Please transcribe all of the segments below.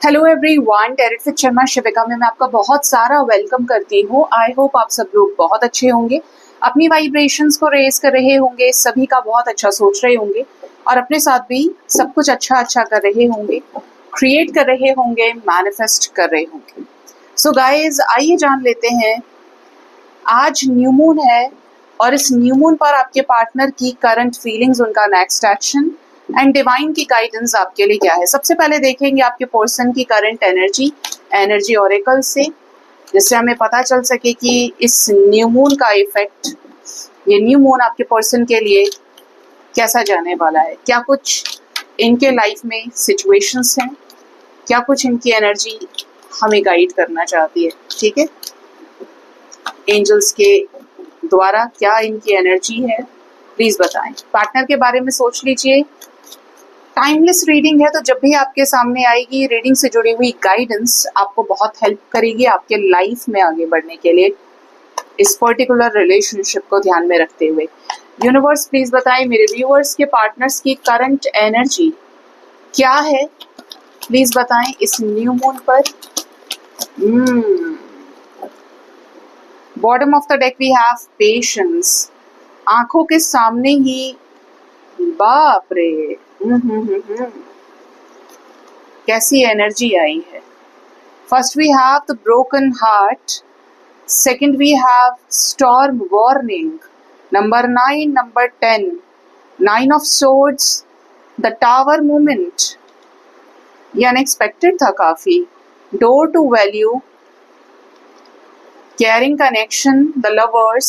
Hello everyone, tarot with Sharma Shivika में मैं आपका बहुत सारा वेलकम करती हूँ। आई होप आप सब लोग बहुत अच्छे होंगे, अपनी वाइब्रेशंस को रेज कर रहे होंगे, सभी का बहुत अच्छा सोच रहे होंगे और अपने साथ भी सब कुछ अच्छा अच्छा कर रहे होंगे, क्रिएट कर रहे होंगे, मैनिफेस्ट कर रहे होंगे। सो गाइज, आइए जान लेते हैं, आज न्यू मून है और इस न्यू मून पर आपके पार्टनर की करंट फीलिंग्स, उनका नेक्स्ट एक्शन एंड डिवाइन की गाइडेंस आपके लिए क्या है। सबसे पहले देखेंगे आपके पर्सन की करंट एनर्जी ऑरेकल से, जिससे हमें पता चल सके कि इस न्यू मून का इफेक्ट, ये न्यू मून आपके पर्सन के लिए कैसा जाने वाला है। क्या कुछ इनके लाइफ में सिचुएशंस हैं, क्या कुछ इनकी एनर्जी हमें गाइड करना चाहती है। ठीक है, एंजल्स के द्वारा क्या इनकी एनर्जी है, प्लीज बताएं। पार्टनर के बारे में सोच लीजिए। टाइमलेस रीडिंग है, तो जब भी आपके सामने आएगी रीडिंग से जुड़ी हुई गाइडेंस आपको बहुत हेल्प करेगी आपके लाइफ में आगे बढ़ने के लिए, इस पर्टिकुलर रिलेशनशिप को ध्यान में रखते हुए। यूनिवर्स प्लीज बताएं मेरे व्यूअर्स के पार्टनर्स की करंट एनर्जी क्या है, प्लीज बताएं इस न्यू मून पर। Bottom of the deck we have patience. आंखों के सामने ही, बाप रे, कैसी एनर्जी आई है। First we have the broken heart, second we have storm warning, number 9, number 10, 9 of swords, the tower movement. ये अनएक्सपेक्टेड था काफी। Door to value, caring connection, the lovers.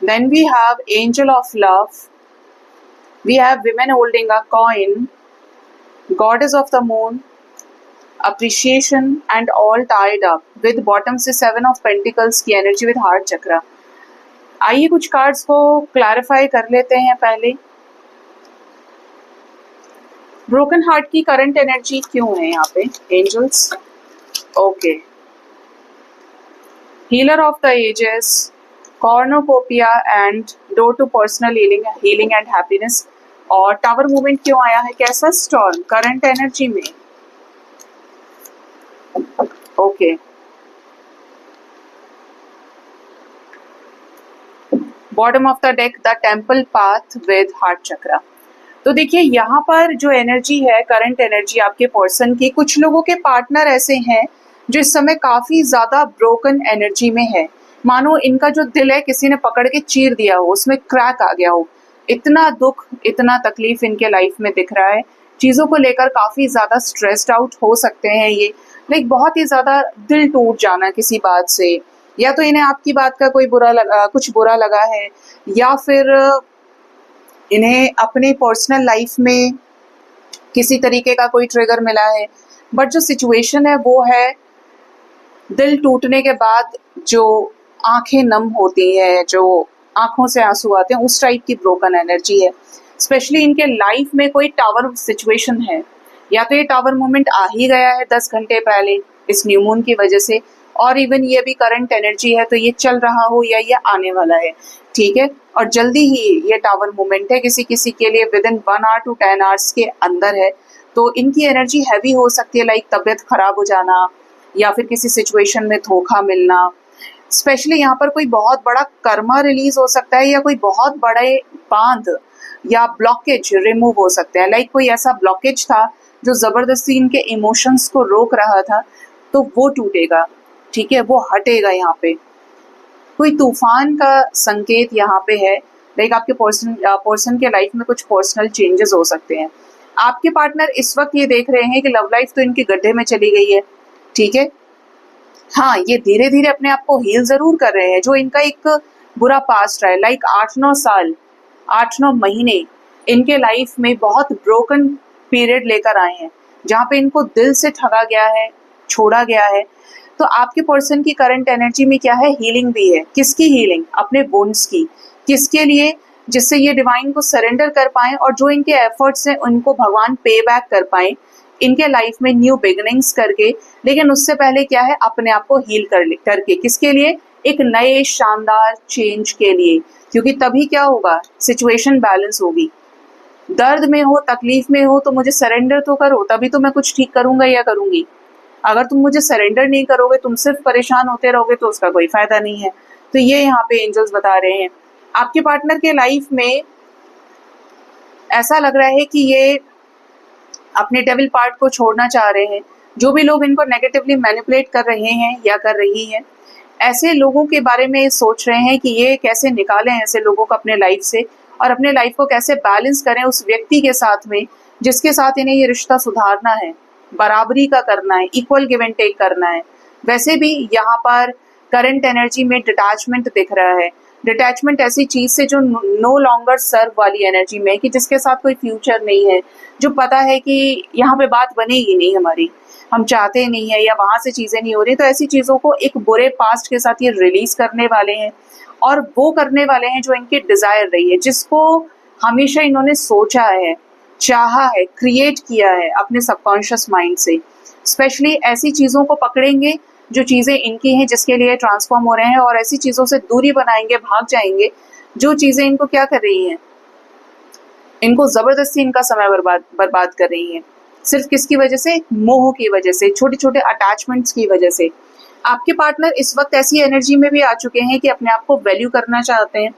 Then we have angel of love. We have women holding a coin, goddess of the moon, appreciation and all tied up. With bottom से 7 of pentacles की energy with heart chakra. आइए कुछ cards को clarify कर लेते हैं पहले। Broken heart की करंट एनर्जी क्यों है यहाँ पे angels? Okay, Healer of the ages, cornucopia and door to personal healing and happiness। और टावर मूवमेंट क्यों आया है? कैसा स्टॉर्म करंट एनर्जी में? Okay, bottom of the deck the temple path with heart chakra. तो देखिए यहाँ पर जो एनर्जी है, करंट एनर्जी आपके पर्सन की, कुछ लोगों के पार्टनर ऐसे हैं जो इस समय काफी ज्यादा ब्रोकन एनर्जी में है। मानो इनका जो दिल है किसी ने पकड़ के चीर दिया हो, उसमें क्रैक आ गया हो। इतना दुख, इतना तकलीफ इनके लाइफ में दिख रहा है। चीजों को लेकर काफी ज्यादा स्ट्रेस्ड आउट हो सकते हैं ये, लाइक बहुत ही ज्यादा दिल टूट जाना किसी बात से, या तो इन्हें आपकी बात का कोई कुछ बुरा लगा है, या फिर इन्हें अपने पर्सनल लाइफ में किसी तरीके का कोई ट्रिगर मिला है। बट जो सिचुएशन है वो है, दिल टूटने के बाद जो आंखें नम होती हैं, जो आंखों से आंसू आते हैं, उस टाइप की ब्रोकन एनर्जी है। स्पेशली इनके लाइफ में कोई टावर सिचुएशन है, या तो ये टावर मूवमेंट आ ही गया है 10 घंटे पहले इस न्यू मून की वजह से, और इवन ये भी करंट एनर्जी है तो ये चल रहा हो या ये आने वाला है। ठीक है, और जल्दी ही ये टावर मूवमेंट है, किसी किसी के लिए with in 1 hour to 10 hours के अंदर है। तो इनकी एनर्जी हैवी हो सकती है, लाइक तबीयत खराब हो जाना या फिर किसी सिचुएशन में धोखा मिलना। स्पेशली यहाँ पर कोई बहुत बड़ा कर्मा रिलीज हो सकता है, या कोई बहुत बड़े बांध या ब्लॉकेज रिमूव हो सकता है। लाइक कोई ऐसा ब्लॉकेज था जो जबरदस्ती इनके इमोशंस को रोक रहा था, तो वो टूटेगा। ठीक है, वो हटेगा। यहाँ पे कोई तूफान का संकेत यहाँ पे है, लाइक आपके पर्सन के लाइफ में कुछ पर्सनल चेंजेस हो सकते हैं। आपके पार्टनर इस वक्त ये देख रहे हैं कि लव लाइफ तो इनके गड्ढे में चली गई है। ठीक है, हाँ, ये धीरे धीरे अपने आप को हील जरूर कर रहे हैं। जो इनका एक बुरा पास्ट है, लाइक 8-9 साल, 8-9 महीने इनके लाइफ में बहुत ब्रोकन पीरियड लेकर आए हैं, जहाँ पे इनको दिल से ठगा गया है, छोड़ा गया है। तो आपके पर्सन की करंट एनर्जी में क्या है? हीलिंग भी है। किसकी हीलिंग? अपने बोन्स की। किसके लिए? जिससे ये डिवाइन को सरेंडर कर पाए और जो इनके एफर्ट्स हैं उनको भगवान पे बैक कर पाए इनके लाइफ में न्यू बिगिनिंग्स करके। लेकिन उससे पहले क्या है? अपने आप को हील करके। किसके लिए? एक नए शानदार चेंज के लिए, क्योंकि तभी क्या होगा? सिचुएशन बैलेंस होगी। दर्द में हो, तकलीफ में हो, तो मुझे सरेंडर तो करो, तभी तो मैं कुछ ठीक करूंगा या करूंगी। अगर तुम मुझे सरेंडर नहीं करोगे, तुम सिर्फ परेशान होते रहोगे तो उसका कोई फायदा नहीं है। तो ये यहाँ पे एंजल्स बता रहे हैं। आपके पार्टनर के लाइफ में ऐसा लग रहा है कि ये अपने डेविल पार्ट को छोड़ना चाह रहे हैं। जो भी लोग इनको नेगेटिवली मैनिपुलेट कर रहे हैं या कर रही हैं, ऐसे लोगों के बारे में सोच रहे हैं कि ये कैसे निकालें ऐसे लोगों को अपने लाइफ से, और अपने लाइफ को कैसे बैलेंस करें उस व्यक्ति के साथ में जिसके साथ इन्हें ये रिश्ता सुधारना है, बराबरी का करना है, इक्वल गिव एंड टेक करना है। वैसे भी यहाँ पर करंट एनर्जी में डिटैचमेंट दिख रहा है। डिटैचमेंट ऐसी चीज से जो नो लॉन्गर सर्व वाली एनर्जी में, कि जिसके साथ कोई फ्यूचर नहीं है, जो पता है कि यहाँ पे बात बनेगी नहीं हमारी, हम चाहते नहीं है या वहां से चीजें नहीं हो रही, तो ऐसी चीजों को एक बुरे पास्ट के साथ ये रिलीज करने वाले हैं। और वो करने वाले हैं जो इनकी डिजायर रही है, जिसको हमेशा इन्होंने सोचा है, चाहा है, क्रिएट किया है अपने सबकॉन्शियस माइंड से। स्पेशली ऐसी चीजों को पकड़ेंगे जो चीजें इनकी हैं, जिसके लिए ट्रांसफॉर्म हो रहे हैं, और ऐसी चीजों से दूरी बनाएंगे, भाग जाएंगे जो चीजें इनको क्या कर रही हैं, इनको जबरदस्ती इनका समय बर्बाद कर रही हैं। सिर्फ किसकी वजह से? मोह की वजह से, छोटे छोटे अटैचमेंट्स की वजह से। आपके पार्टनर इस वक्त ऐसी एनर्जी में भी आ चुके हैं कि अपने आप को वैल्यू करना चाहते हैं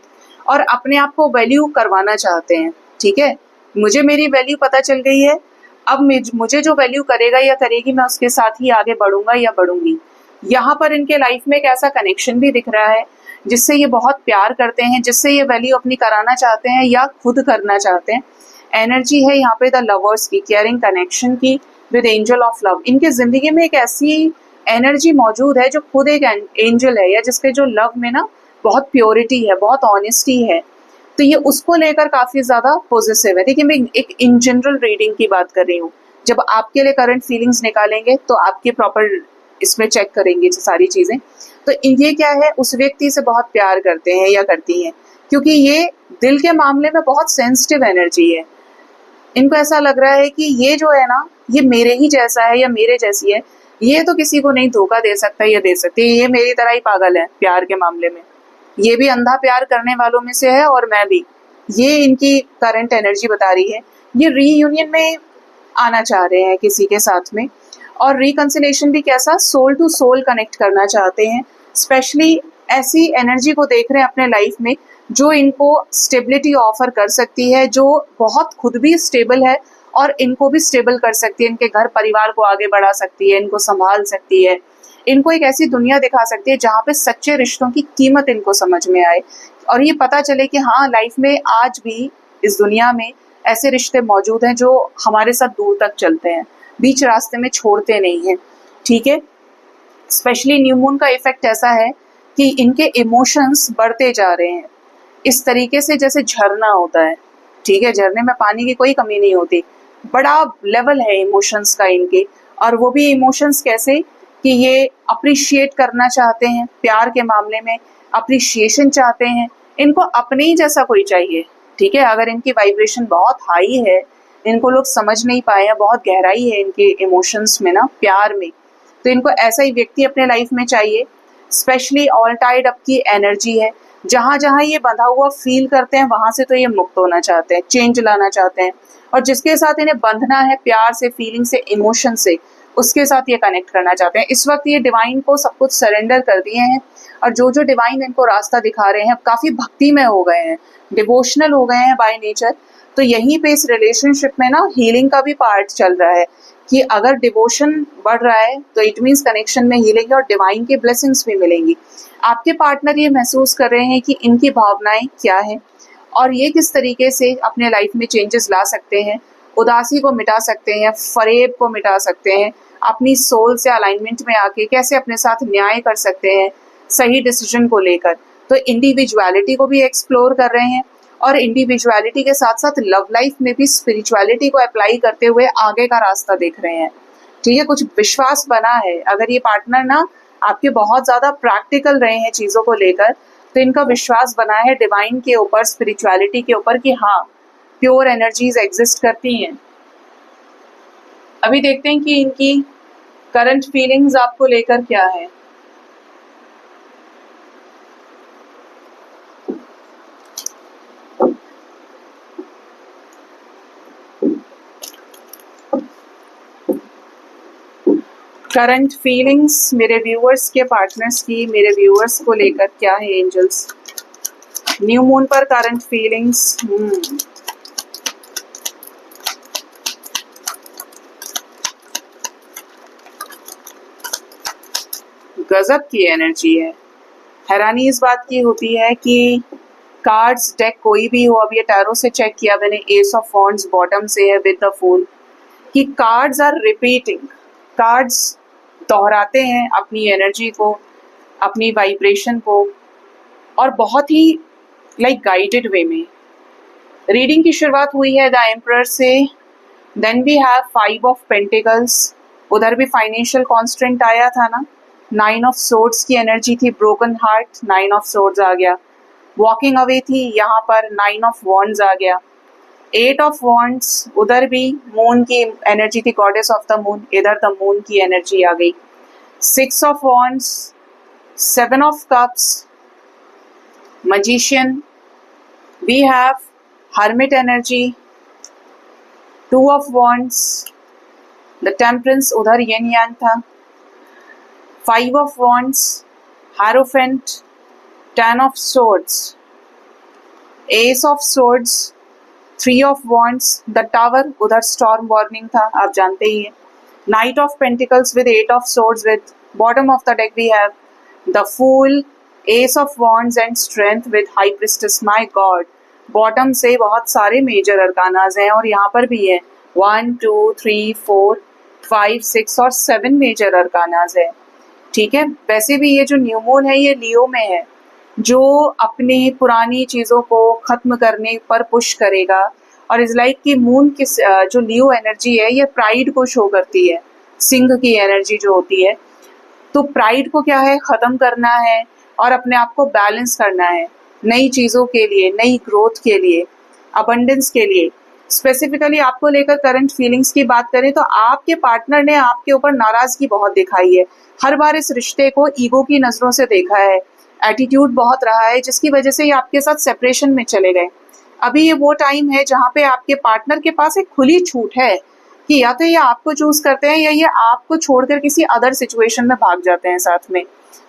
और अपने आप को वैल्यू करवाना चाहते हैं। ठीक है, मुझे मेरी वैल्यू पता चल गई है, अब मुझे जो वैल्यू करेगा या करेगी मैं उसके साथ ही आगे बढ़ूंगा या बढ़ूंगी। यहाँ पर इनके लाइफ में एक ऐसा कनेक्शन भी दिख रहा है जिससे ये बहुत प्यार करते हैं, जिससे ये वैल्यू अपनी कराना चाहते हैं या खुद करना चाहते हैं। एनर्जी है यहाँ पे द लवर्स की, केयरिंग कनेक्शन की विद एंजल ऑफ लव। इनके जिंदगी में एक ऐसी एनर्जी मौजूद है जो खुद एक एंजल है, या जिसके जो लव में ना बहुत प्योरिटी है, बहुत ऑनेस्टी है, तो ये उसको लेकर काफी ज्यादा पॉजिटिव है। देखिए, मैं एक इन जनरल रीडिंग की बात कर रही हूँ। जब आपके लिए करंट फीलिंग्स निकालेंगे तो आपके प्रॉपर इसमें चेक करेंगे सारी चीजें। तो ये क्या है, उस व्यक्ति से बहुत प्यार करते हैं या करती हैं, क्योंकि ये दिल के मामले में बहुत सेंसिटिव एनर्जी है। इनको ऐसा लग रहा है कि ये जो है ना, ये मेरे ही जैसा है या मेरे जैसी है, ये तो किसी को नहीं धोखा दे सकता या दे सकती, ये मेरी तरह ही पागल है प्यार के मामले में, ये भी अंधा प्यार करने वालों में से है और मैं भी। ये इनकी करंट एनर्जी बता रही है। ये रीयूनियन में आना चाह रहे हैं किसी के साथ में, और रिकंसिलेशन भी कैसा, सोल टू सोल कनेक्ट करना चाहते हैं। स्पेशली ऐसी एनर्जी को देख रहे हैं अपने लाइफ में जो इनको स्टेबिलिटी ऑफर कर सकती है, जो बहुत खुद भी स्टेबल है और इनको भी स्टेबल कर सकती है, इनके घर परिवार को आगे बढ़ा सकती है, इनको संभाल सकती है, इनको एक ऐसी दुनिया दिखा सकती है जहाँ पे सच्चे रिश्तों की कीमत इनको समझ में आए, और ये पता चले कि हाँ, लाइफ में आज भी इस दुनिया में ऐसे रिश्ते मौजूद हैं जो हमारे साथ दूर तक चलते हैं, बीच रास्ते में छोड़ते नहीं हैं। ठीक है, स्पेशली न्यू मून का इफेक्ट ऐसा है कि इनके इमोशंस बढ़ते जा रहे हैं इस तरीके से जैसे झरना होता है। ठीक है, झरने में पानी की कोई कमी नहीं होती, बड़ा लेवल है इमोशंस का इनके। और वो भी इमोशंस कैसे कि ये अप्रिशिएट करना चाहते हैं, प्यार के मामले में अप्रिशिएशन चाहते हैं, इनको अपने ही जैसा कोई चाहिए। ठीक है, अगर इनकी वाइब्रेशन बहुत हाई है, इनको लोग समझ नहीं पाए हैं, बहुत गहराई है इनके इमोशंस में ना, प्यार में, तो इनको ऐसा ही व्यक्ति अपने लाइफ में चाहिए। स्पेशली ऑल टाइड अप की एनर्जी है, जहां जहां ये बंधा हुआ फील करते हैं वहां से तो ये मुक्त होना चाहते हैं, चेंज लाना चाहते हैं, और जिसके साथ इन्हें बंधना है प्यार से, फीलिंग से, इमोशन से, उसके साथ ये कनेक्ट करना चाहते हैं। इस वक्त ये डिवाइन को सब कुछ सरेंडर कर दिए हैं, और जो जो डिवाइन इनको रास्ता दिखा रहे हैं, काफी भक्ति में हो गए हैं, डिवोशनल हो गए हैं बाय नेचर। तो यहीं पे इस रिलेशनशिप में ना हीलिंग का भी पार्ट चल रहा है कि अगर डिवोशन बढ़ रहा है तो इट मीन्स कनेक्शन में हीलिंग है और डिवाइन की ब्लेसिंग्स भी मिलेंगी। आपके पार्टनर ये महसूस कर रहे हैं कि इनकी भावनाएं क्या हैं और ये किस तरीके से अपने लाइफ में चेंजेस ला सकते हैं, उदासी को मिटा सकते हैं, फरेब को मिटा सकते हैं, अपनी सोल से अलाइनमेंट में आके कैसे अपने साथ न्याय कर सकते हैं सही डिसीजन को लेकर। तो इंडिविजुअलिटी को भी एक्सप्लोर कर रहे हैं, और इंडिविजुअलिटी के साथ साथ लव लाइफ में भी स्पिरिचुअलिटी को अप्लाई करते हुए आगे का रास्ता देख रहे हैं। ठीक है, कुछ विश्वास बना है। अगर ये पार्टनर ना आपके बहुत ज्यादा प्रैक्टिकल रहे हैं चीजों को लेकर, तो इनका विश्वास बना है डिवाइन के ऊपर, स्पिरिचुअलिटी के ऊपर, कि हाँ, प्योर एनर्जीज एग्जिस्ट करती हैं। अभी देखते हैं कि इनकी करंट फीलिंग्स आपको लेकर क्या है। करंट फीलिंग्स मेरे व्यूअर्स के पार्टनर्स की, मेरे व्यूअर्स को लेकर क्या है एंजल्स? न्यू मून पर करंट फीलिंग्स। गजब की एनर्जी है। हैरानी इस बात की होती है कि कार्ड्स डेक कोई भी हो, अब ये टैरो से चेक किया मैंने, एस ऑफ वॉन्ड्स बॉटम से है विद द फूल, कि कार्ड्स आर रिपीटिंग, कार्ड्स दोहराते हैं अपनी एनर्जी को, अपनी वाइब्रेशन को, और बहुत ही लाइक गाइडेड वे में। रीडिंग की शुरुआत हुई है द एम्परर से, then we have 5 of pentacles, उधर भी फाइनेंशियल कॉन्स्टेंट आया था ना, 9 ऑफ सोर्ड्स की एनर्जी थी, ब्रोकन हार्ट, 9 ऑफ सोर्ड्स आ गया, वॉकिंग अवे थी, यहाँ पर 9 ऑफ वॉन्ड्स आ गया, 8 ऑफ वॉन्ड्स, उधर भी मून की एनर्जी थी, गॉडेस ऑफ द मून, इधर द मून की एनर्जी आ गई, 6 of wands, 7 of cups, magician, we have hermit energy, 2 of wands, the temperance, उधर yin yang था, 5 of wands, hierophant, 10 of swords, ace of swords, 3 of wands, the tower, उधर storm warning था, आप जानते ही हैं, knight of pentacles with 8 of swords, with bottom of the deck we have the fool, S of wands and strength with high priestess. My God, bottom से बहुत सारे major अरकानाज हैं और यहाँ पर भी है 1 2 3 4 5 6 और 7 मेजर अरकानाज है। ठीक है, वैसे भी ये जो न्यू मून है ये लियो में है, जो अपनी पुरानी चीज़ों को ख़त्म करने पर पुश करेगा, और इज लाइक कि मून की जो लियो एनर्जी है ये प्राइड को शो करती है, सिंह की एनर्जी जो होती है, तो प्राइड को क्या है, ख़त्म करना है और अपने आप को बैलेंस करना है नई चीज़ों के लिए, नई ग्रोथ के लिए, अबंडेंस के लिए। स्पेसिफिकली आपको लेकर करंट फीलिंग्स की बात करें तो आपके पार्टनर ने आपके ऊपर नाराज़गी बहुत दिखाई है, हर बार इस रिश्ते को ईगो की नज़रों से देखा है, एटीट्यूड बहुत रहा है, जिसकी वजह से ये आपके साथ सेपरेशन में चले गए। अभी ये वो टाइम है जहाँ पे आपके पार्टनर के पास एक खुली छूट है कि या तो ये आपको चूज करते हैं या ये आपको छोड़कर किसी अदर सिचुएशन में भाग जाते हैं साथ में।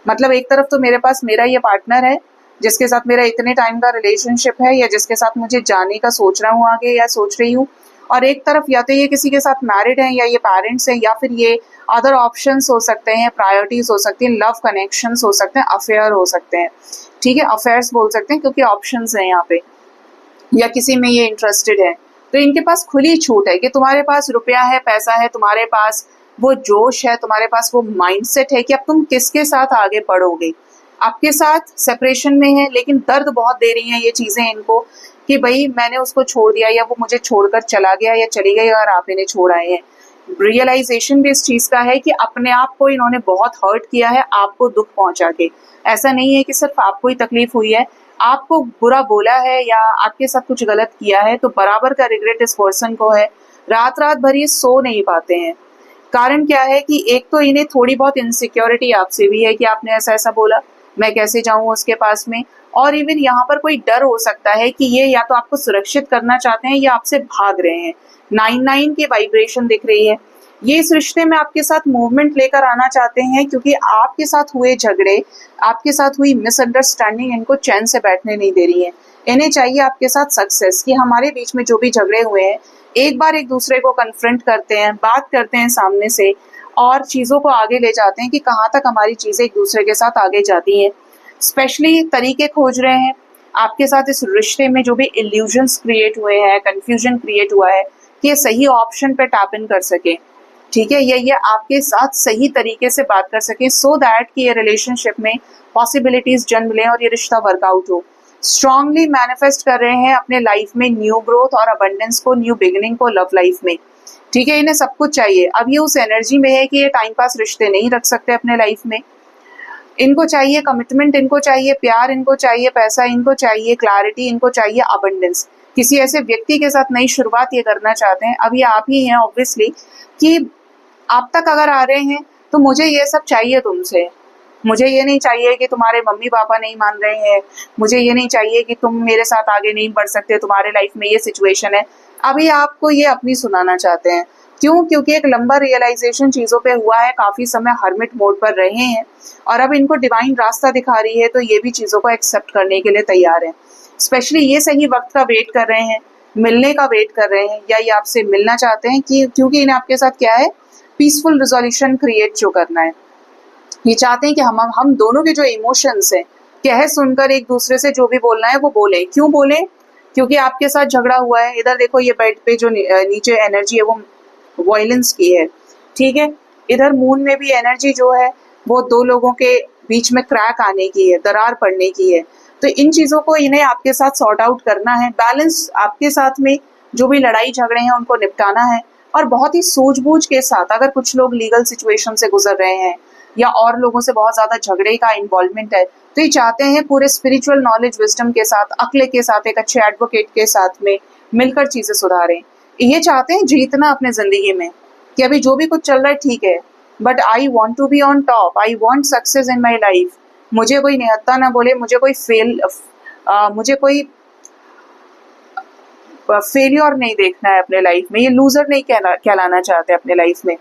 मतलब एक तरफ तो मेरे पास मेरा ये पार्टनर है जिसके साथ मेरा इतने टाइम का रिलेशनशिप है, या जिसके साथ मुझे जाने का सोच रहा हूँ आगे या सोच रही हूँ, और एक तरफ या तो ये किसी के साथ मैरिड है, या ये पेरेंट्स हैं, या फिर ये अदर ऑप्शंस हो सकते हैं, प्रायोरिटीज हो सकती हैं, लव कनेक्शंस हो सकते हैं, अफेयर हो सकते हैं। ठीक है, अफेयर्स बोल सकते हैं क्योंकि ऑप्शंस हैं यहाँ पे, या किसी में ये इंटरेस्टेड है, तो इनके पास खुली छूट है कि तुम्हारे पास रुपया है, पैसा है, तुम्हारे पास वो जोश है, तुम्हारे पास वो माइंडसेट है कि अब तुम किसके साथ आगे बढ़ोगे। आपके साथ सेपरेशन में है लेकिन दर्द बहुत दे रही हैं ये चीज़ें इनको कि भाई मैंने उसको छोड़ दिया, या वो मुझे छोड़कर चला गया या चली गई और आप इन्हें छोड़ आए हैं। रियलाइजेशन भी इस चीज़ का है कि अपने आप को इन्होंने बहुत हर्ट किया है, आपको दुख पहुंचा के। ऐसा नहीं है कि सिर्फ आपको ही तकलीफ हुई है, आपको बुरा बोला है या आपके साथ कुछ गलत किया है तो बराबर का रिग्रेट इस पर्सन को है। रात रात भर ये सो नहीं पाते हैं। कारण क्या है कि एक तो इन्हें थोड़ी बहुत इनसिक्योरिटी आपसे भी है कि आपने ऐसा ऐसा बोला, मैं कैसे जाऊं उसके पास में, और इवन यहाँ पर कोई डर हो सकता है कि ये या तो आपको सुरक्षित करना चाहते हैं या आपसे भाग रहे हैं। 9-9 की वाइब्रेशन दिख रही है, ये इस रिश्ते में आपके साथ मूवमेंट लेकर आना चाहते हैं क्योंकि आपके साथ हुए झगड़े, आपके साथ हुई मिसअंडरस्टैंडिंग इनको चैन से बैठने नहीं दे रही है। इन्हें चाहिए आपके साथ सक्सेस, कि हमारे बीच में जो भी झगड़े हुए हैं एक बार एक दूसरे को कन्फ्रंट करते हैं, बात करते हैं सामने से और चीज़ों को आगे ले जाते हैं कि कहाँ तक हमारी चीज़ें एक दूसरे के साथ आगे जाती हैं। स्पेशली तरीके खोज रहे हैं आपके साथ इस रिश्ते में जो भी इल्यूजन्स क्रिएट हुए हैं, कन्फ्यूजन क्रिएट हुआ है, कि ये सही ऑप्शन पे टैप इन कर सके। ठीक है, ये आपके साथ सही तरीके से बात कर सके सो दैट कि ये रिलेशनशिप में पॉसिबिलिटीज जन्म लें और ये रिश्ता वर्कआउट हो। स्ट्रांगली मैनिफेस्ट कर रहे हैं अपने लाइफ में न्यू ग्रोथ और अबंडेंस को, न्यू बिगिनिंग को लव लाइफ में। ठीक है, इन्हें सब कुछ चाहिए। अब ये उस एनर्जी में है कि ये टाइम पास रिश्ते नहीं रख सकते अपने लाइफ में। इनको चाहिए कमिटमेंट, इनको चाहिए प्यार, इनको चाहिए पैसा, इनको चाहिए क्लैरिटी, इनको चाहिए अबंडेंस। किसी ऐसे व्यक्ति के साथ नई शुरुआत ये करना चाहते हैं। अब ये आप ही हैं ऑब्वियसली, कि आप तक अगर आ रहे हैं तो मुझे ये सब चाहिए तुमसे। मुझे ये नहीं चाहिए कि तुम्हारे मम्मी पापा नहीं मान रहे हैं, मुझे ये नहीं चाहिए कि तुम मेरे साथ आगे नहीं बढ़ सकते, तुम्हारे लाइफ में ये सिचुएशन है। अभी आपको ये अपनी सुनाना चाहते हैं क्यों? क्योंकि एक लंबा रियलाइजेशन चीज़ों पे हुआ है, काफ़ी समय हर्मिट मोड पर रहे हैं और अब इनको डिवाइन रास्ता दिखा रही है, तो ये भी चीज़ों को एक्सेप्ट करने के लिए तैयार हैं। स्पेशली ये सही वक्त का वेट कर रहे हैं, मिलने का वेट कर रहे हैं, या ये आपसे मिलना चाहते हैं कि क्योंकि इन्हें आपके साथ क्या है, पीसफुल रिजोल्यूशन क्रिएट जो करना है। ये चाहते हैं कि हम दोनों के जो इमोशंस हैं, कह सुनकर एक दूसरे से जो भी बोलना है वो बोले। क्यों बोले? क्योंकि आपके साथ झगड़ा हुआ है। इधर देखो, ये बेड पे जो नीचे एनर्जी है वो वॉयलेंस की है, ठीक है। इधर मून में भी एनर्जी जो है वो दो लोगों के बीच में क्रैक आने की है, दरार पड़ने की है। तो इन चीज़ों को इन्हें आपके साथ सॉर्ट आउट करना है। बैलेंस आपके साथ में जो भी लड़ाई झगड़े हैं उनको निपटाना है, और बहुत ही सूझबूझ के साथ। अगर कुछ लोग लीगल सिचुएशन से गुजर रहे हैं या और लोगों से बहुत ज़्यादा झगड़े का इन्वॉल्वमेंट है, तो ये चाहते हैं पूरे स्पिरिचुअल नॉलेज विजडम के साथ, अक्ल के साथ, एक अच्छे एडवोकेट के साथ में मिलकर चीज़ें सुधारें। ये चाहते हैं जीतना अपने ज़िंदगी में, कि अभी जो भी कुछ चल रहा है ठीक है, but I want to be on top, I want success in my life. मुझे कोई निहत्था ना बोले, मुझे कोई फेलियर नहीं देखना है अपने लाइफ में, ये लूजर नहीं कहलाना चाहते अपने लाइफ में,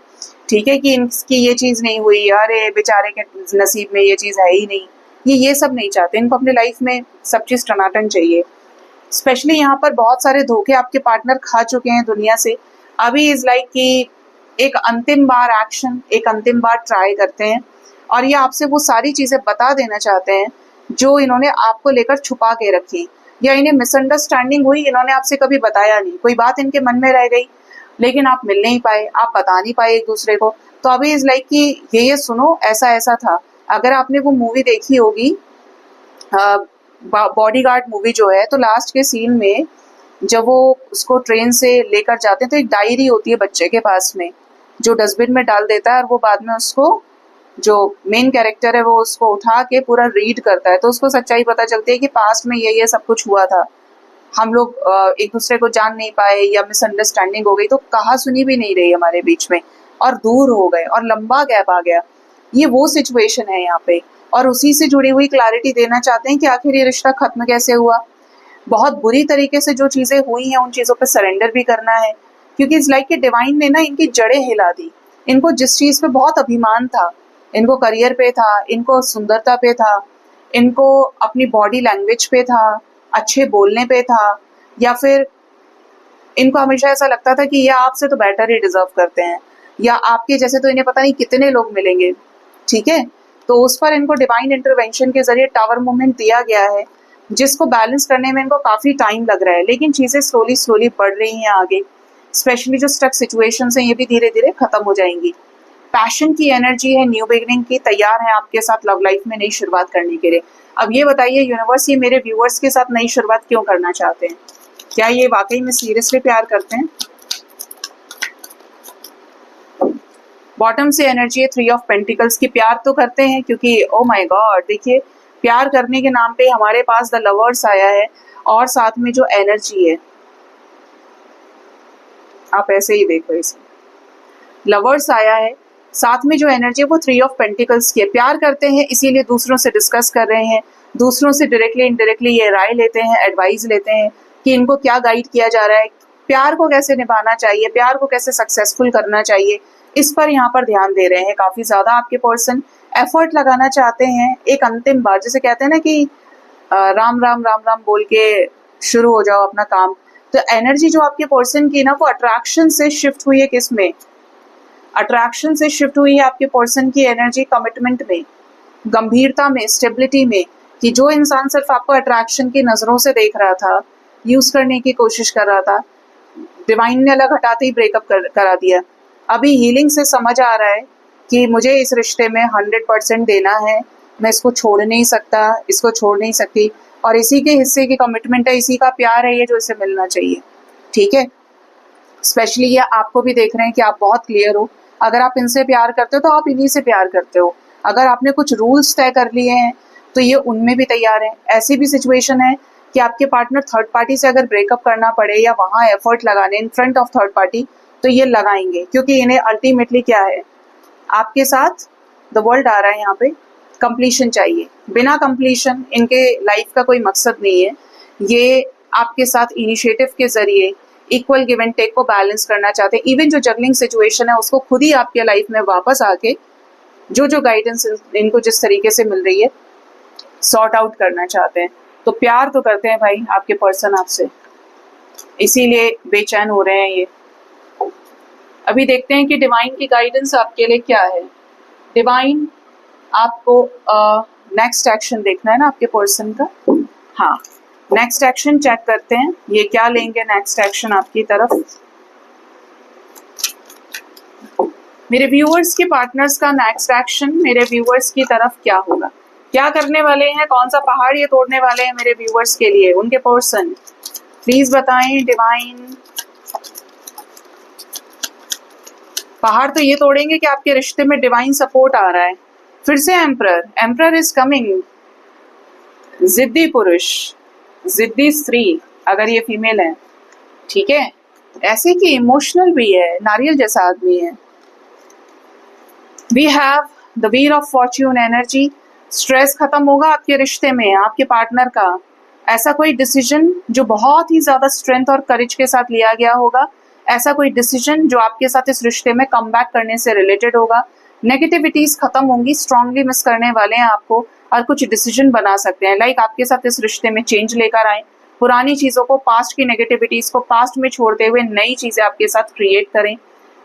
ठीक है। कि इनकी ये चीज़ नहीं हुई, अरे बेचारे के नसीब में ये चीज़ है ही नहीं, ये सब नहीं चाहते। इनको अपने लाइफ में सब चीज़ टनाटन चाहिए। स्पेशली यहाँ पर बहुत सारे धोखे आपके पार्टनर खा चुके हैं दुनिया से। अभी इज लाइक कि एक अंतिम बार एक्शन, एक अंतिम बार ट्राई करते हैं, और ये आपसे वो सारी चीज़ें बता देना चाहते हैं जो इन्होंने आपको लेकर छुपा के रखी, या इन्हें मिसअंडरस्टैंडिंग हुई, इन्होंने आपसे कभी बताया नहीं, कोई बात इनके मन में रह गई, लेकिन आप मिल नहीं पाए, आप बता नहीं पाए एक दूसरे को। तो अभी इज लाइक कि ये सुनो, ऐसा ऐसा था। अगर आपने वो मूवी देखी होगी, बॉडीगार्ड मूवी जो है, तो लास्ट के सीन में जब वो उसको ट्रेन से लेकर जाते हैं, तो एक डायरी होती है बच्चे के पास में, जो डस्टबिन में डाल देता है, और वो बाद में उसको, जो मेन कैरेक्टर है, वो उसको उठा के पूरा रीड करता है, तो उसको सच्चाई पता चलती है कि पास्ट में ये सब कुछ हुआ था, हम लोग एक दूसरे को जान नहीं पाए, या मिसअंडरस्टैंडिंग हो गई, तो कहा सुनी भी नहीं रही हमारे बीच में, और दूर हो गए, और लंबा गैप आ गया। ये वो सिचुएशन है यहाँ पे, और उसी से जुड़ी हुई क्लैरिटी देना चाहते हैं कि आखिर ये रिश्ता खत्म कैसे हुआ। बहुत बुरी तरीके से जो चीज़ें हुई हैं उन चीज़ों पे सरेंडर भी करना है, क्योंकि इस लाइक के डिवाइन ने ना इनकी जड़ें हिला दी। इनको जिस चीज़ पे बहुत अभिमान था, इनको करियर पे था, इनको सुंदरता पे था, इनको अपनी बॉडी लैंग्वेज पे था, अच्छे बोलने पे था, या फिर इनको हमेशा ऐसा लगता था कि ये आपसे तो बेटर ही डिजर्व करते हैं, या आपके जैसे तो इन्हें पता नहीं कितने लोग मिलेंगे, ठीक है। तो उस पर इनको डिवाइन इंटरवेंशन के जरिए टावर मूवमेंट दिया गया है, जिसको बैलेंस करने में इनको काफ़ी टाइम लग रहा है, लेकिन चीज़ें स्लोली स्लोली बढ़ रही हैं आगे। स्पेशली जो स्टक सिचुएशंस हैं, ये भी धीरे धीरे खत्म हो जाएंगी। पैशन की एनर्जी है, न्यू बिगनिंग की, तैयार है आपके साथ लव लाइफ में नई शुरुआत करने के लिए। अब ये बताइए यूनिवर्स, ये मेरे व्यूअर्स के साथ नई शुरुआत क्यों करना चाहते हैं? क्या ये वाकई में सीरियसली प्यार करते हैं? बॉटम से एनर्जी है 3 ऑफ पेंटिकल्स की। प्यार तो करते हैं, क्योंकि ओ माय गॉड, देखिए प्यार करने के नाम पे हमारे पास द लवर्स आया है, और साथ में जो एनर्जी है, आप ऐसे ही देखो, इसे लवर्स आया है, साथ में जो एनर्जी है वो 3 ऑफ पेंटिकल्स की है। प्यार करते हैं, इसीलिए दूसरों से डिस्कस कर रहे हैं, दूसरों से डायरेक्टली इनडायरेक्टली ये राय लेते हैं, एडवाइस लेते हैं कि इनको क्या गाइड किया जा रहा है, प्यार को कैसे निभाना चाहिए, प्यार को कैसे सक्सेसफुल करना चाहिए, इस पर यहाँ पर ध्यान दे रहे हैं। काफ़ी ज़्यादा आपके पर्सन एफर्ट लगाना चाहते हैं, एक अंतिम बार, जैसे कहते हैं ना कि राम राम राम राम बोल के शुरू हो जाओ अपना काम। तो एनर्जी जो आपके पर्सन की ना, वो अट्रैक्शन से शिफ्ट हुई है, किस में? अट्रैक्शन से शिफ्ट हुई है आपके पर्सन की एनर्जी कमिटमेंट में, गंभीरता में, स्टेबिलिटी में, कि जो इंसान सिर्फ आपको अट्रैक्शन की नज़रों से देख रहा था, यूज़ करने की कोशिश कर रहा था, डिवाइन ने अलग हटाते ही ब्रेकअप करा दिया। अभी हीलिंग से समझ आ रहा है कि मुझे इस रिश्ते में 100% देना है, मैं इसको छोड़ नहीं सकता, इसको छोड़ नहीं सकती, और इसी के हिस्से की कमिटमेंट है, इसी का प्यार है ये, जो इसे मिलना चाहिए, ठीक है। स्पेशली ये आपको भी देख रहे हैं कि आप बहुत क्लियर हो, अगर आप इनसे प्यार करते हो तो आप इन्हीं से प्यार करते हो। अगर आपने कुछ रूल्स तय कर लिए हैं तो ये उनमें भी तैयार हैं। ऐसी भी सिचुएशन है कि आपके पार्टनर थर्ड पार्टी से अगर ब्रेकअप करना पड़े, या वहाँ एफर्ट लगाने in front of third party, तो ये लगाएंगे, क्योंकि इन्हें अल्टीमेटली क्या है, आपके साथ द वर्ल्ड आ रहा है यहाँ पे, कंप्लीशन चाहिए। बिना कंप्लीशन इनके लाइफ का कोई मकसद नहीं है। ये आपके साथ इनिशिएटिव के जरिए, इक्वल गिव एंड टेक को बैलेंस करना चाहते हैं। इवन जो जगलिंग सिचुएशन है उसको खुद ही आपके लाइफ में वापस आके जो गाइडेंस इनको जिस तरीके से मिल रही है सॉर्ट आउट करना चाहते हैं। तो प्यार तो करते हैं भाई आपके पर्सन आपसे, इसीलिए बेचैन हो रहे हैं ये। अभी देखते हैं कि डिवाइन की गाइडेंस आपके लिए क्या है। डिवाइन, आपको नेक्स्ट एक्शन देखना है ना आपके पर्सन का। हाँ, नेक्स्ट एक्शन चेक करते हैं ये क्या लेंगे नेक्स्ट एक्शन आपकी तरफ। मेरे व्यूअर्स के पार्टनर्स का नेक्स्ट एक्शन मेरे व्यूअर्स की तरफ क्या होगा, क्या करने वाले हैं, कौन सा पहाड़ ये तोड़ने वाले हैं मेरे व्यूअर्स के लिए, उनके पर्सन प्लीज बताएं डिवाइन। पहाड़ तो ये तोड़ेंगे कि आपके रिश्ते में डिवाइन सपोर्ट आ रहा है। फिर से एम्परर, एम्परर इज कमिंग। जिद्दी पुरुष, जिद्दी स्त्री अगर ये फीमेल है, ठीक है, ऐसे कि इमोशनल भी है, नारियल जैसा आदमी है। We have the wheel of fortune energy. Stress खत्म होगा आपके रिश्ते में, आपके पार्टनर का ऐसा कोई डिसीजन जो बहुत ही ज्यादा स्ट्रेंथ और करेज के साथ लिया गया होगा, ऐसा कोई डिसीजन जो आपके साथ इस रिश्ते में कम बैक करने से रिलेटेड होगा। नेगेटिविटीज खत्म होंगी, स्ट्रांगली मिस करने वाले हैं आपको और कुछ डिसीजन बना सकते हैं। लाइक आपके साथ इस रिश्ते में चेंज लेकर आए, पुरानी चीजों को, पास्ट की नेगेटिविटीज को पास्ट में छोड़ते हुए नई चीजें आपके साथ क्रिएट करें।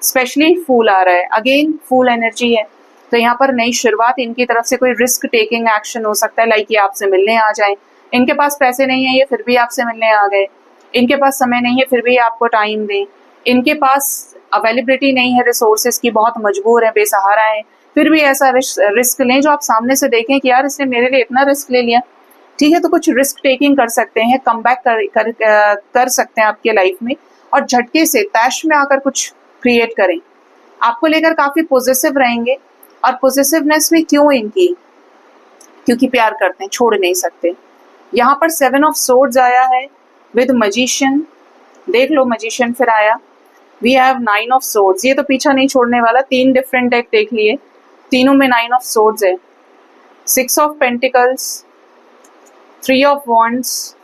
स्पेशली फूल आ रहा है, अगेन फूल एनर्जी है, तो यहाँ पर नई शुरुआत, इनकी तरफ से कोई रिस्क टेकिंग एक्शन हो सकता है। लाइक ये आपसे मिलने आ जाए, इनके पास पैसे नहीं है ये फिर भी आपसे मिलने आ गए, इनके पास समय नहीं है फिर भी आपको टाइम दें, इनके पास अवेलेबिलिटी नहीं है रिसोर्सेज की, बहुत मजबूर है, बेसहारा है, फिर भी ऐसा रिस्क लें जो आप सामने से देखें कि यार इसने मेरे लिए इतना रिस्क ले लिया, ठीक है, तो कुछ रिस्क टेकिंग कर सकते हैं, कम बैक कर सकते हैं आपके लाइफ में और झटके से तैश में आकर कुछ क्रिएट करें। आपको लेकर काफी पॉजिटिव रहेंगे और पॉजिटिवनेस भी क्यों इनकी, क्योंकि प्यार करते हैं, छोड़ नहीं सकते। यहाँ पर 7 ऑफ सोर्ड्स आया है विद मैजिशियन, देख लो मैजिशियन फिर आया। वी हैव 9 ऑफ सोर्ड्स, ये तो पीछा नहीं छोड़ने वाला, 3 डिफरेंट डेक देख लिए, तीनों में 9 ऑफ सोर्ड्स है। 6 of pentacles, 3 of wands,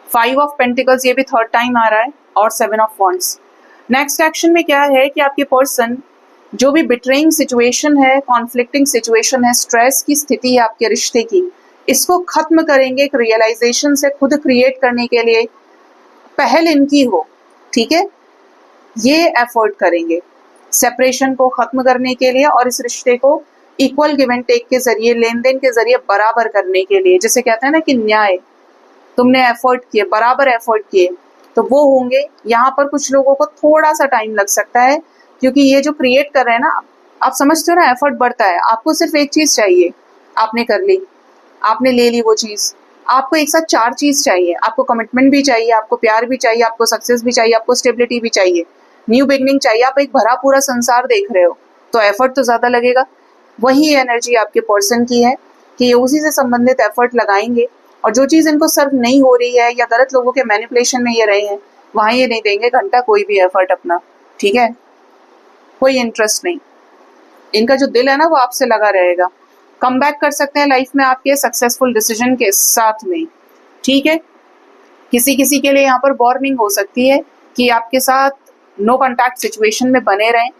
5 of pentacles, ये भी थर्ड टाइम आ रहा है, और 7 ऑफ वॉन्ड्स। नेक्स्ट एक्शन में क्या है कि आपके पर्सन जो भी बिट्रेइंग सिचुएशन है, कॉन्फ्लिक्टिंग सिचुएशन है, स्ट्रेस की स्थिति है आपके रिश्ते की, इसको खत्म करेंगे एक रियलाइजेशन से, खुद क्रिएट करने के लिए पहल इनकी हो, ठीक है, ये एफर्ट करेंगे सेपरेशन को खत्म करने के लिए और इस रिश्ते को इक्वल गिव एंड टेक के जरिए, लेन देन के जरिए बराबर करने के लिए। जैसे कहते हैं ना कि न्याय, तुमने एफर्ट किए, बराबर एफर्ट किए, तो वो होंगे। यहाँ पर कुछ लोगों को थोड़ा सा टाइम लग सकता है क्योंकि ये जो क्रिएट कर रहे हैं ना, आप समझते हो ना, एफर्ट बढ़ता है। आपको सिर्फ एक चीज चाहिए, आपने कर ली, आपने ले ली वो चीज, आपको एक साथ 4 चीज चाहिए, आपको कमिटमेंट भी चाहिए, आपको प्यार भी चाहिए, आपको सक्सेस भी चाहिए, आपको स्टेबिलिटी भी चाहिए, न्यू बिगनिंग चाहिए, आप एक भरा पूरा संसार देख रहे हो, तो एफर्ट तो ज्यादा लगेगा। वही एनर्जी आपके पर्सन की है कि ये उसी से संबंधित एफर्ट लगाएंगे और जो चीज इनको सर्व नहीं हो रही है या गलत लोगों के मैनिपुलेशन में ये रहे हैं, वहां ये नहीं देंगे घंटा कोई भी एफर्ट अपना, ठीक है, कोई इंटरेस्ट नहीं। इनका जो दिल है ना वो आपसे लगा रहेगा। कम बैक कर सकते हैं लाइफ में आपके सक्सेसफुल डिसीजन के साथ में, ठीक है। किसी किसी के लिए यहाँ पर वार्निंग हो सकती है कि आपके साथ नो कॉन्टैक्ट सिचुएशन में बने रहें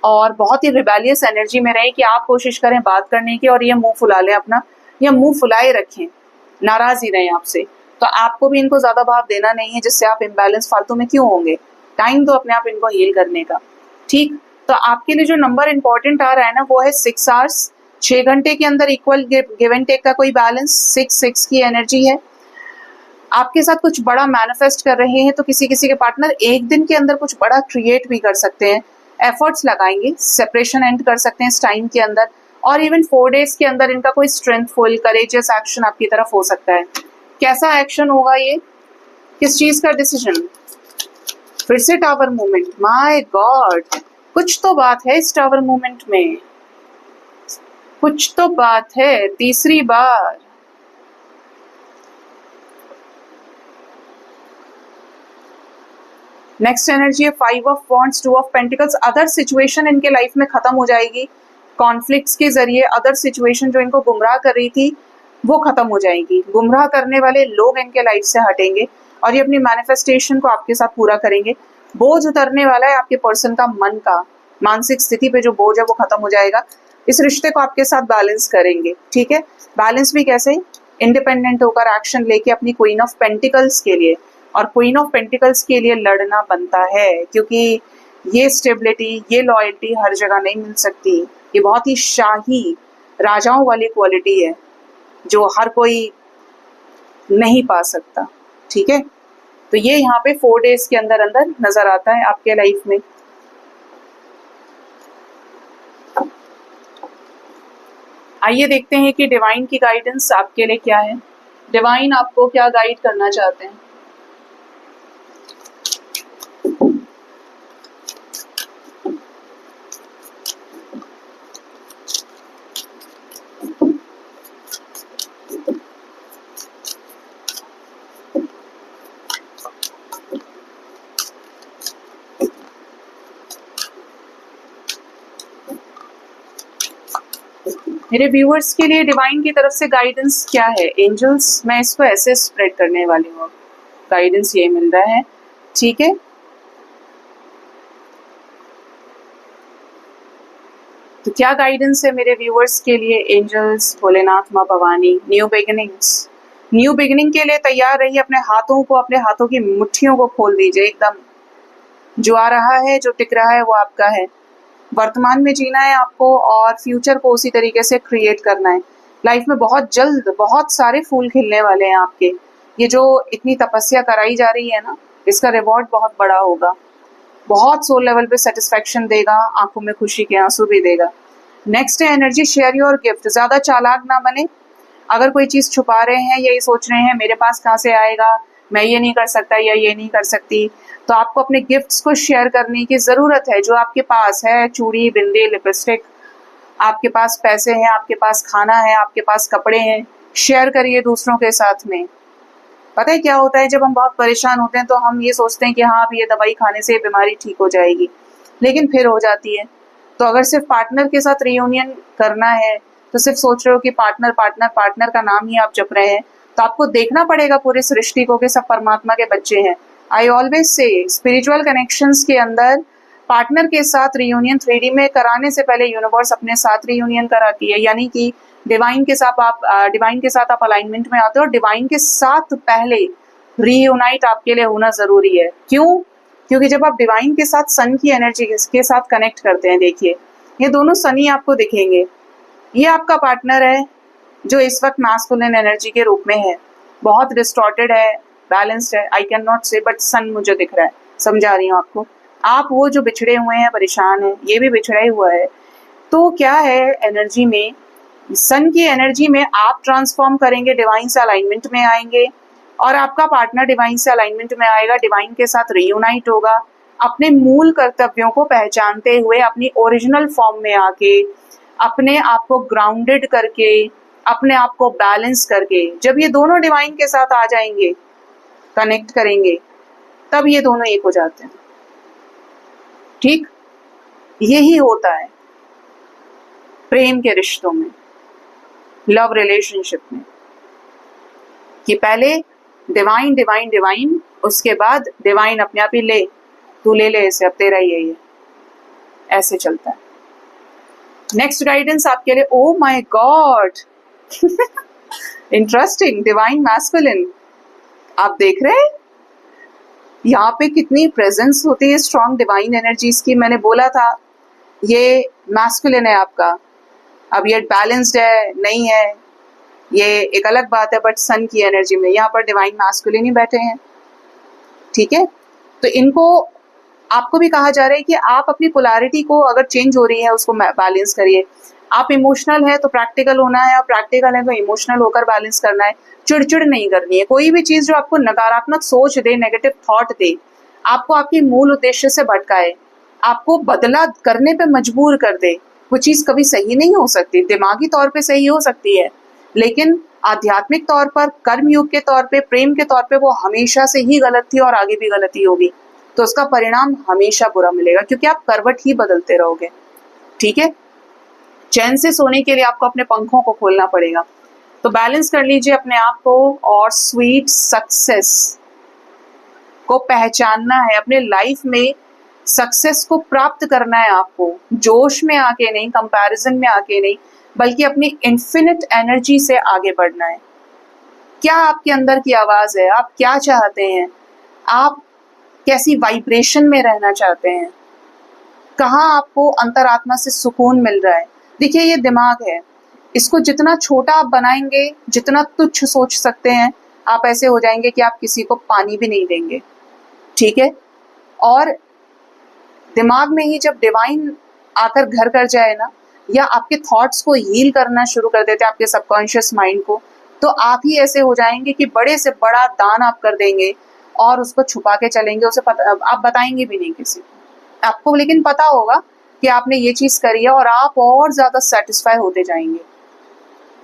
और बहुत ही रिबेलियस एनर्जी में रहें कि आप कोशिश करें बात करने की और ये मुंह फुला लें अपना, या मुंह फुलाए रखें, नाराज ही रहें आपसे। तो आपको भी इनको ज्यादा भाव देना नहीं है जिससे आप इम्बैलेंस फालतू में क्यों होंगे, टाइम दो अपने आप इनको हील करने का, ठीक। तो आपके लिए जो नंबर इंपॉर्टेंट आ रहा है ना वो है 6 आवर्स, 6 घंटे के अंदर इक्वल गिव एंड टेक का कोई बैलेंस, 6 की एनर्जी है। आपके साथ कुछ बड़ा मैनिफेस्ट कर रहे हैं तो किसी किसी के पार्टनर एक दिन के अंदर कुछ बड़ा क्रिएट भी कर सकते हैं, एफर्ट्स लगाएंगे, सेपरेशन एंड कर सकते हैं इस टाइम के अंदर, और इवन 4 डेज के अंदर इनका कोई स्ट्रेंथफुल करेजियस एक्शन आपकी तरफ हो सकता है। कैसा एक्शन होगा ये, किस चीज का डिसीजन, फिर से टावर मूवमेंट, माय गॉड, कुछ तो बात है इस टावर मूवमेंट में, कुछ तो बात है, तीसरी बार। नेक्स्ट एनर्जी है 5 of wands, 2 of pentacles. Other situation इनके लाइफ में खत्म हो जाएगी, कॉन्फ्लिक्ट्स के जरिए अदर सिचुएशन जो इनको गुमराह कर रही थी वो खत्म हो जाएगी, गुमराह करने वाले लोग इनके लाइफ से हटेंगे और ये अपनी मैनिफेस्टेशन को आपके साथ पूरा करेंगे। बोझ उतरने वाला है आपके पर्सन का, मन का, मानसिक स्थिति पे जो बोझ है वो खत्म हो जाएगा। इस रिश्ते को आपके साथ बैलेंस करेंगे, ठीक है। बैलेंस भी कैसे? इंडिपेंडेंट होकर एक्शन लेके अपनी क्वीन ऑफ पेंटिकल्स के लिए, और क्वीन ऑफ पेंटिकल्स के लिए लड़ना बनता है, क्योंकि ये स्टेबिलिटी, ये लॉयल्टी हर जगह नहीं मिल सकती। ये बहुत ही शाही राजाओं वाली क्वालिटी है जो हर कोई नहीं पा सकता, ठीक है। तो ये यहाँ पे 4 डेज के अंदर अंदर नजर आता है आपके लाइफ में। आइए देखते हैं कि डिवाइन की गाइडेंस आपके लिए क्या है। डिवाइन आपको क्या गाइड करना चाहते हैं। मेरे व्यूअर्स के लिए डिवाइन की तरफ से गाइडेंस क्या है। एंजल्स, मैं इसको ऐसे स्प्रेड करने वाली हूँ, गाइडेंस ये मिल रहा है, ठीक है। तो क्या गाइडेंस है मेरे व्यूअर्स के लिए। एंजल्स, भोलेनाथ, माँ Bhavani, new beginnings. New beginning के लिए तैयार रहिए। अपने हाथों को, अपने हाथों की मुट्ठियों को खोल दीजिए एकदम। जो आ रहा है, जो टिक रहा है, वो आपका है। वर्तमान में जीना है आपको और फ्यूचर को उसी तरीके से क्रिएट करना है। लाइफ में बहुत जल्द बहुत सारे फूल खिलने वाले हैं आपके। ये जो इतनी तपस्या कराई जा रही है ना, इसका रिवॉर्ड बहुत बड़ा होगा, बहुत सोल लेवल पे सेटिस्फेक्शन देगा, आंखों में खुशी के आंसू भी देगा। नेक्स्ट है एनर्जी, शेयर योर गिफ्ट। ज्यादा चालाक ना बने। अगर कोई चीज छुपा रहे हैं या ये सोच रहे हैं मेरे पास कहाँ से आएगा, मैं ये नहीं कर सकता या ये नहीं कर सकती, तो आपको अपने गिफ्ट्स को शेयर करने की जरूरत है। जो आपके पास है, चूड़ी, बिंदी, लिपस्टिक, आपके पास पैसे हैं, आपके पास खाना है, आपके पास कपड़े हैं, शेयर करिए दूसरों के साथ में। पता है क्या होता है, जब हम बहुत परेशान होते हैं तो हम ये सोचते हैं कि हाँ अभी ये दवाई खाने से बीमारी ठीक हो जाएगी, लेकिन फिर हो जाती है। तो अगर सिर्फ पार्टनर के साथ रियूनियन करना है, तो सिर्फ सोच रहे हो कि पार्टनर पार्टनर पार्टनर का नाम ही आप जप रहे हैं, तो आपको देखना पड़ेगा पूरे सृष्टि को कि सब परमात्मा के बच्चे हैं। I always say spiritual connections के अंदर पार्टनर के साथ रियूनियन 3D में कराने से पहले यूनिवर्स अपने साथ रियूनियन कराती है, यानी कि डिवाइन के साथ आप अलाइनमेंट में आते हो और डिवाइन के साथ पहले रीयूनाइट आपके लिए होना जरूरी है। क्यों? क्योंकि जब आप डिवाइन के साथ सन की एनर्जी के साथ कनेक्ट करते हैं, देखिए ये दोनों सनी आपको दिखेंगे। ये आपका पार्टनर है जो इस वक्त मास्कुलिन एनर्जी के रूप में है, बहुत डिस्टॉर्टेड है, बैलेंस्ड है, आई कैन नॉट से, बट सन मुझे दिख रहा है, समझा रही हूँ आपको। आप वो जो बिछड़े हुए हैं, परेशान है, ये भी बिछड़ा ही हुआ है। तो क्या है एनर्जी में, सन की एनर्जी में आप ट्रांसफॉर्म करेंगे, डिवाइन से अलाइनमेंट में आएंगे, और आपका पार्टनर डिवाइन से अलाइनमेंट में आएगा, डिवाइन के साथ रियूनाइट होगा, अपने मूल कर्तव्यों को पहचानते हुए अपनी ओरिजिनल फॉर्म में आके, अपने आप को ग्राउंडेड करके, अपने आप को बैलेंस करके, जब ये दोनों डिवाइन के साथ आ जाएंगे, कनेक्ट करेंगे, तब ये दोनों एक हो जाते हैं। ठीक, यही होता है प्रेम के रिश्तों में, लव रिलेशनशिप में, कि पहले डिवाइन डिवाइन डिवाइन, उसके बाद डिवाइन अपने आप ही ले, तू ले ले इसे, अब तेरा ही है ये, ऐसे चलता है। नेक्स्ट गाइडेंस आपके लिए, oh my God, interesting, divine masculine. आप देख रहे हैं यहाँ पे कितनी प्रेजेंस होती है स्ट्रॉन्ग डिवाइन एनर्जीज की। मैंने बोला था ये मैस्कुलिन है आपका, अब ये बैलेंस्ड है नहीं है ये एक अलग बात है, बट सन की एनर्जी में यहाँ पर डिवाइन मैस्कुलिन ही बैठे हैं, ठीक है। तो इनको, आपको भी कहा जा रहा है कि आप अपनी पोलैरिटी को अगर चेंज हो रही है उसको बैलेंस करिए। आप इमोशनल है तो प्रैक्टिकल होना है, और प्रैक्टिकल है तो इमोशनल होकर बैलेंस करना है। चिड़चिड़ नहीं करनी है। कोई भी चीज जो आपको नकारात्मक सोच दे, नेगेटिव थॉट दे, आपको आपके मूल उद्देश्य से भटकाए, आपको बदला करने पे मजबूर कर दे, वो चीज कभी सही नहीं हो सकती। दिमागी तौर पे सही हो सकती है, लेकिन आध्यात्मिक तौर पर, कर्म योग के तौर पे, प्रेम के तौर पे वो हमेशा से ही गलत थी और आगे भी गलती होगी। तो उसका परिणाम हमेशा बुरा मिलेगा, क्योंकि आप करवट ही बदलते रहोगे, ठीक है। चैन से सोने के लिए आपको अपने पंखों को खोलना पड़ेगा। तो बैलेंस कर लीजिए अपने आप को, और स्वीट सक्सेस को पहचानना है, अपने लाइफ में सक्सेस को प्राप्त करना है आपको, जोश में आके नहीं, कंपैरिजन में आके नहीं, बल्कि अपनी इन्फिनिट एनर्जी से आगे बढ़ना है। क्या आपके अंदर की आवाज है, आप क्या चाहते हैं, आप कैसी वाइब्रेशन में रहना चाहते हैं, कहाँ आपको अंतरात्मा से सुकून मिल रहा है। देखिए ये दिमाग है, इसको जितना छोटा आप बनाएंगे, जितना तुच्छ सोच सकते हैं, आप ऐसे हो जाएंगे कि आप किसी को पानी भी नहीं देंगे, ठीक है। और दिमाग में ही जब डिवाइन आकर घर कर जाए ना, या आपके थॉट्स को हील करना शुरू कर देते हैं, आपके सबकॉन्शियस माइंड को, तो आप ही ऐसे हो जाएंगे कि बड़े से बड़ा दान आप कर देंगे और उसको छुपा के चलेंगे, उसे आप बताएंगे भी नहीं किसी को। आपको लेकिन पता होगा कि आपने ये चीज करी है और आप और ज्यादा सेटिस्फाई होते जाएंगे।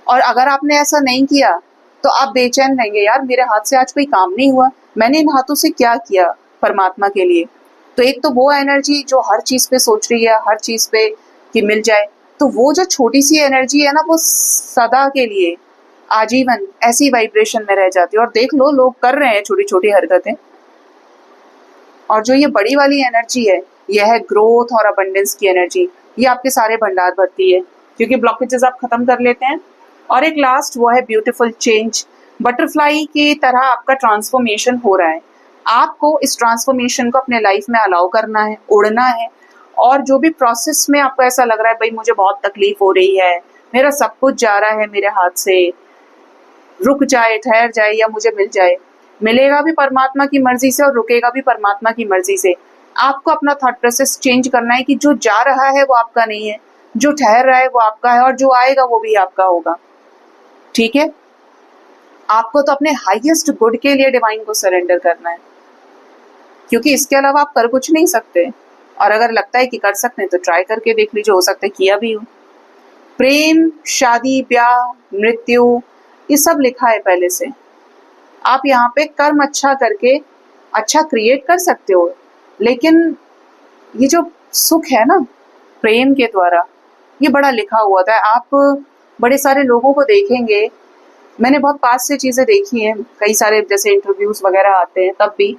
और अगर आपने ऐसा नहीं किया तो आप बेचैन रहेंगे, यार मेरे हाथ से आज कोई काम नहीं हुआ, मैंने इन हाथों से क्या किया परमात्मा के लिए। तो एक तो वो एनर्जी जो हर चीज पे सोच रही है, हर चीज पे कि मिल जाए, तो वो जो छोटी सी एनर्जी है ना, वो सदा के लिए आजीवन ऐसी वाइब्रेशन में रह जाती है। और देख लो लोग कर रहे हैं छोटी छोटी हरकतें। और जो ये बड़ी वाली एनर्जी है, यह है ग्रोथ और अबंडेंस की एनर्जी। ये आपके सारे भंडार भरती है, क्योंकि ब्लॉकेजेस आप खत्म कर लेते हैं। और एक लास्ट वो है ब्यूटीफुल चेंज। बटरफ्लाई की तरह आपका ट्रांसफॉर्मेशन हो रहा है। आपको इस ट्रांसफॉर्मेशन को अपने लाइफ में अलाउ करना है, उड़ना है। और जो भी प्रोसेस में आपको ऐसा लग रहा है भाई मुझे बहुत तकलीफ हो रही है, मेरा सब कुछ जा रहा है मेरे हाथ से, रुक जाए, ठहर जाए या मुझे मिल जाए, मिलेगा भी परमात्मा की मर्जी से और रुकेगा भी परमात्मा की मर्जी से। आपको अपना थॉट प्रोसेस चेंज करना है कि जो जा रहा है वो आपका नहीं है, जो ठहर रहा है वो आपका है, और जो आएगा वो भी आपका होगा, ठीक है। आपको तो अपने हाईएस्ट गुड के लिए डिवाइन को सरेंडर करना है, क्योंकि इसके अलावा आप कर कुछ नहीं सकते। और अगर लगता है कि कर सकते हैं तो ट्राई करके देख लीजिए, हो सकता है किया भी हो। प्रेम, शादी, ब्याह, मृत्यु, ये सब लिखा है पहले से। आप यहाँ पे कर्म अच्छा करके अच्छा क्रिएट कर सकते हो, लेकिन ये जो सुख है ना प्रेम के द्वारा, ये बड़ा लिखा हुआ था। आप बड़े सारे लोगों को देखेंगे, मैंने बहुत पास से चीजें देखी हैं, कई सारे जैसे इंटरव्यूज वगैरह आते हैं तब भी,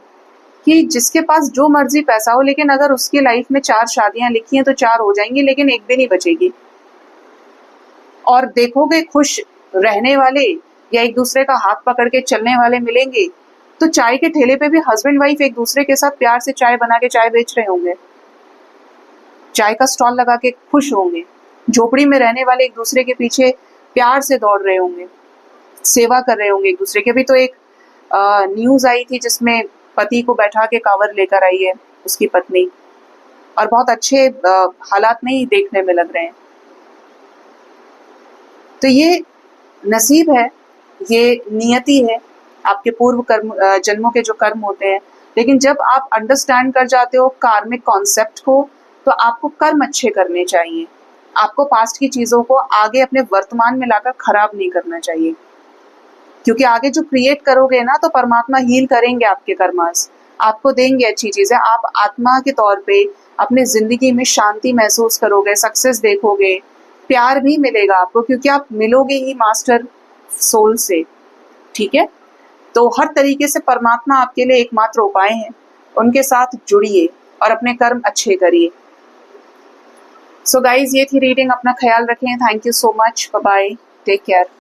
कि जिसके पास जो मर्जी पैसा हो, लेकिन अगर उसकी लाइफ में 4 शादियां लिखी हैं तो 4 हो जाएंगी, लेकिन एक भी नहीं बचेगी। और देखोगे खुश रहने वाले या एक दूसरे का हाथ पकड़ के चलने वाले मिलेंगे, तो चाय के ठेले पे भी हस्बैंड वाइफ एक दूसरे के साथ प्यार से चाय बना के चाय बेच रहे होंगे, चाय का स्टॉल लगा के खुश होंगे। झोपड़ी में रहने वाले एक दूसरे के पीछे प्यार से दौड़ रहे होंगे, सेवा कर रहे होंगे एक दूसरे के। भी तो एक न्यूज आई थी जिसमें पति को बैठा के कांवर लेकर आई है उसकी पत्नी, और बहुत अच्छे हालात में ही देखने में लग रहे हैं। तो ये नसीब है, ये नियति है, आपके पूर्व कर्म जन्मों के जो कर्म होते हैं। लेकिन जब आप अंडरस्टैंड कर जाते हो कार्मिक कॉन्सेप्ट को, तो आपको कर्म अच्छे करने चाहिए। आपको पास्ट की चीजों को आगे अपने वर्तमान में लाकर खराब नहीं करना चाहिए, क्योंकि आगे जो क्रिएट करोगे ना, तो परमात्मा हील करेंगे आपके कर्मास, आपको देंगे अच्छी चीजें। आप आत्मा के तौर पे अपने जिंदगी में शांति महसूस करोगे, सक्सेस देखोगे, प्यार भी मिलेगा आपको, क्योंकि आप मिलोगे ही मास्टर सोल से, ठीक है। तो हर तरीके से परमात्मा आपके लिए एकमात्र उपाय है, उनके साथ जुड़िए और अपने कर्म अच्छे करिए। सो गाइज, ये थी रीडिंग, अपना ख्याल रखें। Thank you so much, bye bye, take care.